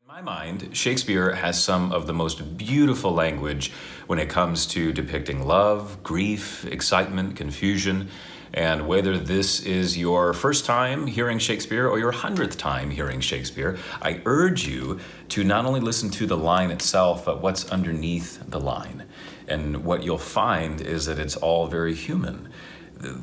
In my mind, Shakespeare has some of the most beautiful language when it comes to depicting love, grief, excitement, confusion, and whether this is your first time hearing Shakespeare or your 100th time hearing Shakespeare, I urge you to not only listen to the line itself, but what's underneath the line. And what you'll find is that it's all very human.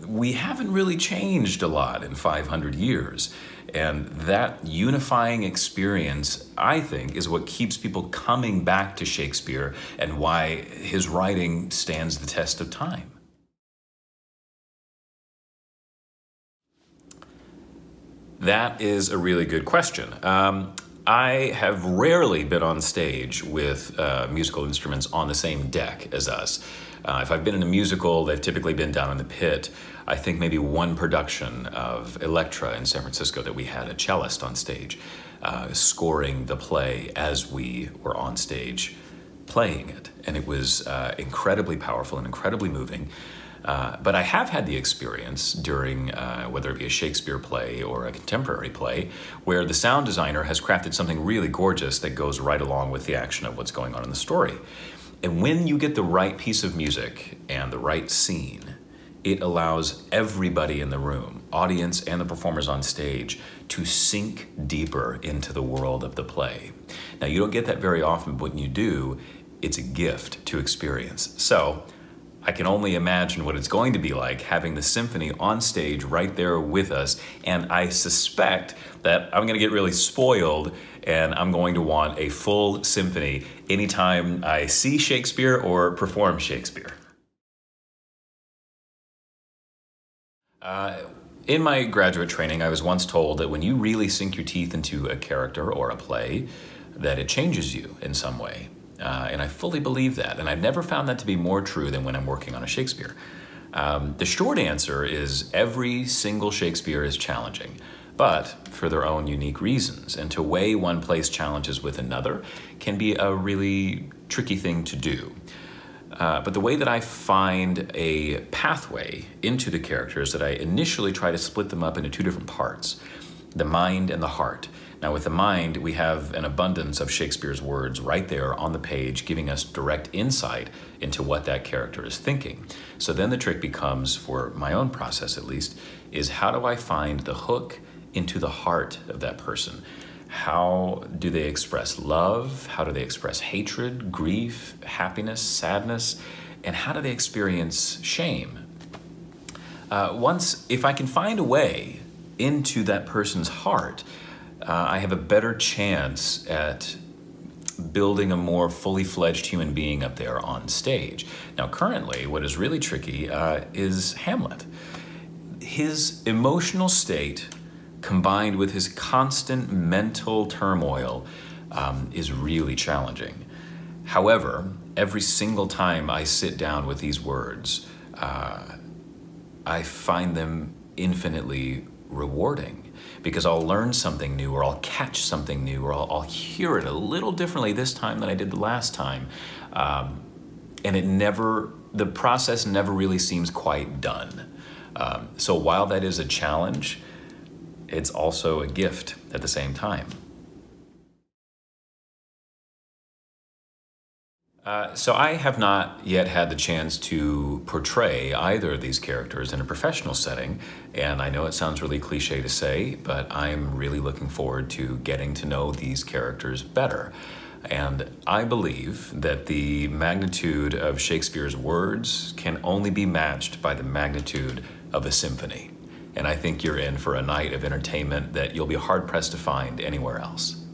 We haven't really changed a lot in 500 years. And that unifying experience, I think, is what keeps people coming back to Shakespeare and why his writing stands the test of time. That is a really good question. I have rarely been on stage with musical instruments on the same deck as us. If I've been in a musical, they've typically been down in the pit. I think maybe one production of Elektra in San Francisco that we had a cellist on stage scoring the play as we were on stage playing it. And it was incredibly powerful and incredibly moving. But I have had the experience during, whether it be a Shakespeare play or a contemporary play, where the sound designer has crafted something really gorgeous that goes right along with the action of what's going on in the story. And when you get the right piece of music and the right scene, it allows everybody in the room, audience and the performers on stage, to sink deeper into the world of the play. Now, you don't get that very often, but when you do, it's a gift to experience. So, I can only imagine what it's going to be like having the symphony on stage right there with us, and I suspect that I'm going to get really spoiled and I'm going to want a full symphony anytime I see Shakespeare or perform Shakespeare. In my graduate training, I was once told that when you really sink your teeth into a character or a play, that it changes you in some way. And I fully believe that, and I've never found that to be more true than when I'm working on a Shakespeare. The short answer is every single Shakespeare is challenging, but for their own unique reasons, and to weigh one play's challenges with another can be a really tricky thing to do. But the way that I find a pathway into the characters, that I initially try to split them up into two different parts, the mind and the heart. Now, with the mind, we have an abundance of Shakespeare's words right there on the page, giving us direct insight into what that character is thinking. So then the trick becomes, for my own process at least, is how do I find the hook into the heart of that person? How do they express love? How do they express hatred, grief, happiness, sadness? And how do they experience shame? If I can find a way into that person's heart, I have a better chance at building a more fully fledged human being up there on stage. Now, currently, what is really tricky is Hamlet. His emotional state, combined with his constant mental turmoil, is really challenging. However, every single time I sit down with these words, I find them infinitely rewarding, because I'll learn something new, or I'll catch something new, or I'll hear it a little differently this time than I did the last time. And the process never really seems quite done. So while that is a challenge, it's also a gift at the same time. So I have not yet had the chance to portray either of these characters in a professional setting, and I know it sounds really cliche to say, but I'm really looking forward to getting to know these characters better. And I believe that the magnitude of Shakespeare's words can only be matched by the magnitude of a symphony. And I think you're in for a night of entertainment that you'll be hard-pressed to find anywhere else.